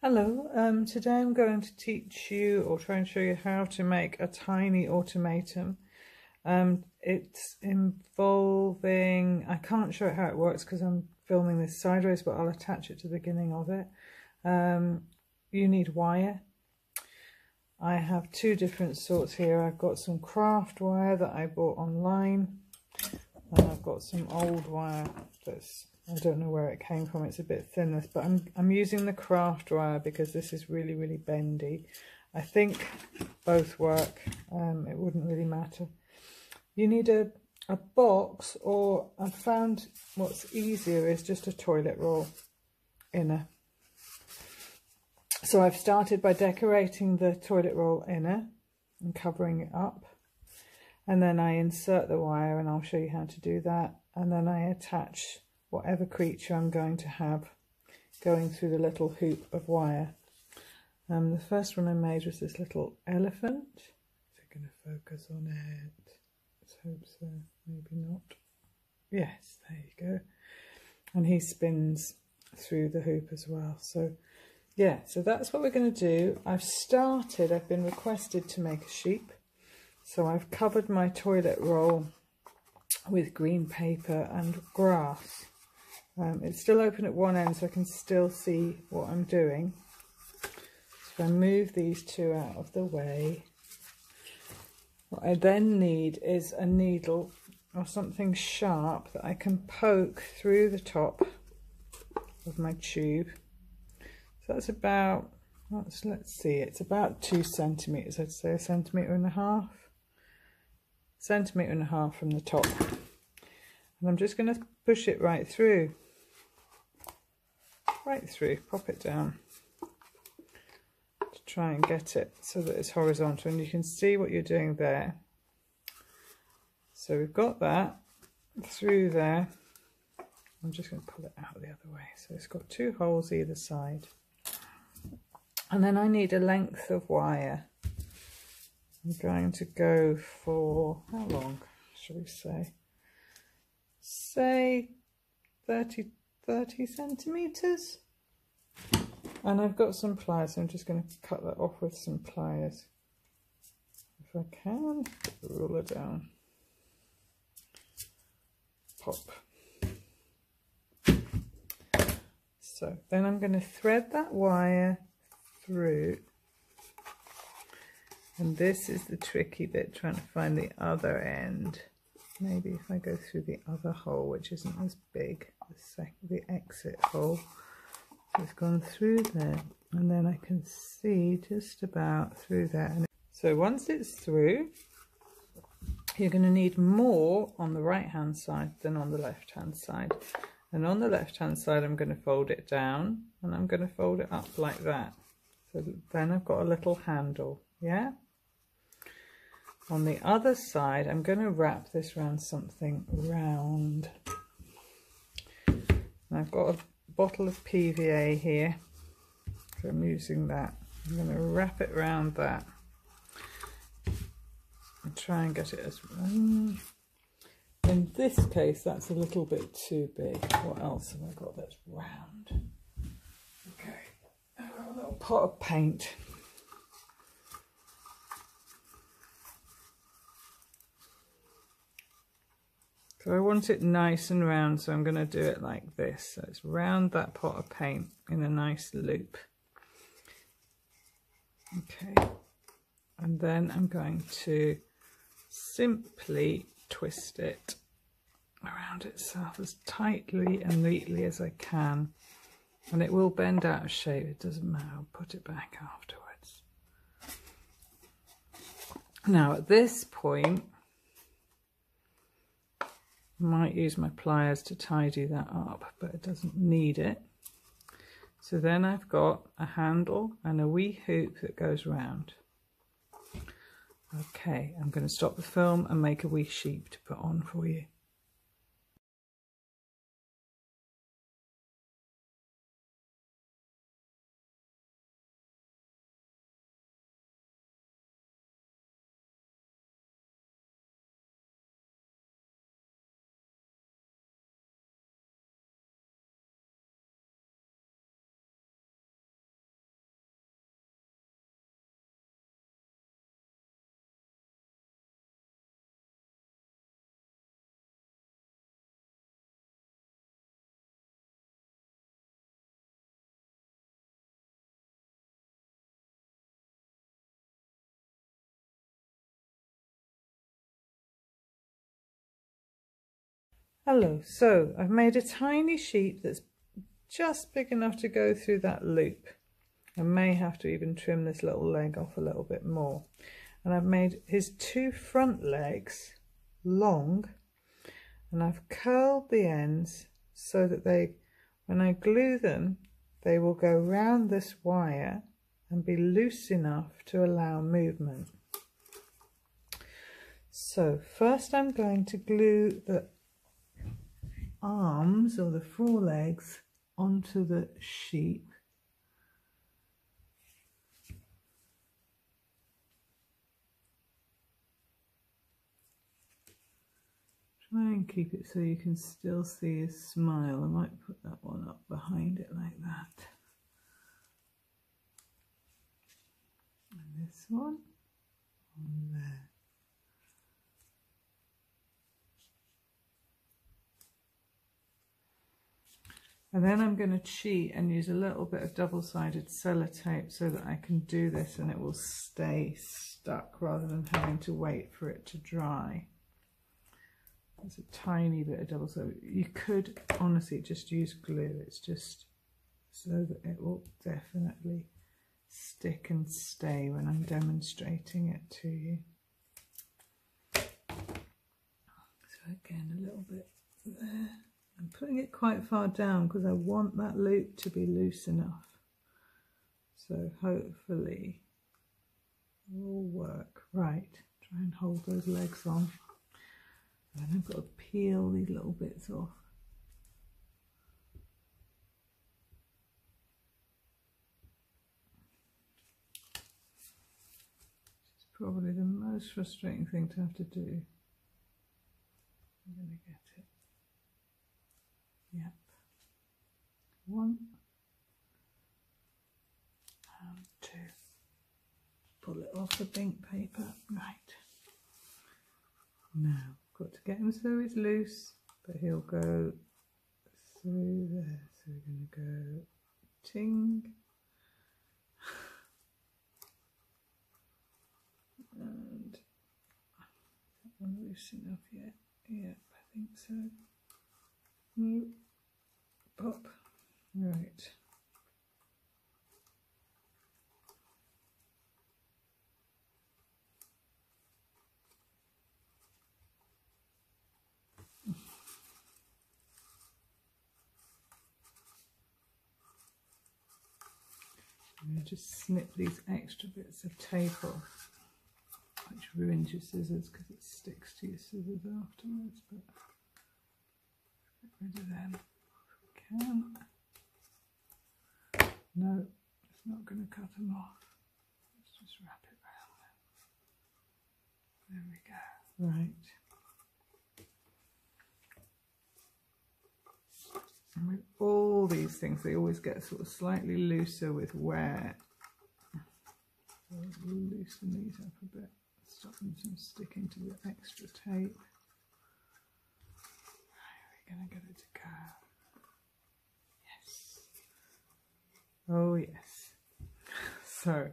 Hello, today I'm going to teach you or try and show you how to make a tiny automaton. It's involving, I can't show it how it works because I'm filming this sideways, but I'll attach it to the beginning of it. You need wire. I have two different sorts here. I've got some craft wire that I bought online, and I've got some old wire that's, I don't know where it came from, it's a bit thinner, but I'm using the craft wire because this is really bendy. I think both work, it wouldn't really matter. You need a box, or I've found what's easier is just a toilet roll inner. So I've started by decorating the toilet roll inner and covering it up, and then I insert the wire, and I'll show you how to do that, and then I attach whatever creature I'm going to have going through the little hoop of wire. The first one I made was this little elephant. Is it going to focus on it? Let's hope so. Maybe not. Yes, there you go. And he spins through the hoop as well. So yeah, so that's what we're going to do. I've been requested to make a sheep. So I've covered my toilet roll with green paper and grass. It's still open at one end, so I can still see what I'm doing. So if I move these two out of the way, what I then need is a needle or something sharp that I can poke through the top of my tube. So that's about, let's see, it's about 2 centimetres, I'd say, 1.5 centimetres from the top. And I'm just going to push it right through, pop it down to try and get it so that it's horizontal, and you can see what you're doing there. So we've got that through there. I'm just going to pull it out the other way. So it's got 2 holes either side. And then I need a length of wire. I'm going to go for, how long shall we say? Say 30 centimetres. And I've got some pliers, so I'm just going to cut that off with some pliers. If I can, put the ruler down. Pop. So then I'm going to thread that wire through. And this is the tricky bit, trying to find the other end. Maybe if I go through the other hole, which isn't as big, the exit hole. So it's gone through there, and then I can see just about through there. So once it's through, you're going to need more on the right hand side than on the left hand side. And on the left hand side, I'm going to fold it down, and I'm going to fold it up like that. So then I've got a little handle, yeah? On the other side, I'm going to wrap this around something round. And I've got a bottle of PVA here, so I'm using that. I'm going to wrap it around that and try and get it as... in this case, that's a little bit too big. What else have I got that's round? Okay, I've got a little pot of paint. So I want it nice and round, so I'm going to do it like this. So it's round that pot of paint in a nice loop. Okay, and then I'm going to simply twist it around itself as tightly and neatly as I can. And it will bend out of shape, it doesn't matter, I'll put it back afterwards. Now at this point, I might use my pliers to tidy that up, but it doesn't need it. So then I've got a handle and a wee hoop that goes round. Okay, I'm going to stop the film and make a wee sheep to put on for you. Hello, so I've made a tiny sheet that's just big enough to go through that loop. I may have to even trim this little leg off a little bit more. And I've made his two front legs long, and I've curled the ends so that they, when I glue them, they will go round this wire and be loose enough to allow movement. So first I'm going to glue the arms or the forelegs onto the sheet. Try and keep it so you can still see his smile. I might put that one up behind it like that. And this one on there. And then I'm going to cheat and use a little bit of double-sided sellotape so that I can do this and it will stay stuck rather than having to wait for it to dry. There's a tiny bit of double sided. You could honestly just use glue. It's just so that it will definitely stick and stay when I'm demonstrating it to you. So again, a little bit there. I'm putting it quite far down because I want that loop to be loose enough. So hopefully it will work. Right, try and hold those legs on. And I've got to peel these little bits off. It's probably the most frustrating thing to have to do. I'm going to get it. Yep. 1 and 2. Pull it off the pink paper. Right. Now, got to get him so he's loose, but he'll go through there. So we're going to go ting. And that one loose enough yet? Yeah, I think so. No. Pop. Right. I'm going to just snip these extra bits of tape off, which ruins your scissors because it sticks to your scissors afterwards, but get rid of them if we can. No, it's not going to cut them off. Let's just wrap it around them. There we go. Right. And with all these things, they always get sort of slightly looser with wear. So we'll loosen these up a bit, stop them from sticking to the extra tape. Right, we're going to get it to go. Yes. Oh yes. So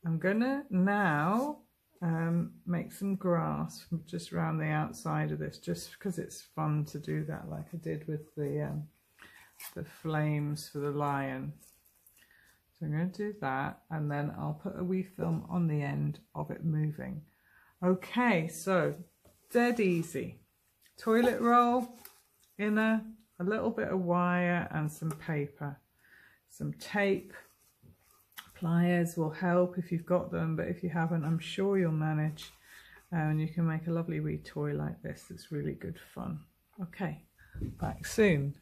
I'm going to now make some grass just around the outside of this, just because it's fun to do that, like I did with the flames for the lion. So I'm going to do that, and then I'll put a wee film on the end of it moving. Okay, so dead easy. Toilet roll, inner, a little bit of wire and some paper, some tape. Pliers will help if you've got them, but if you haven't, I'm sure you'll manage. And you can make a lovely wee toy like this. It's really good fun. Okay, back soon.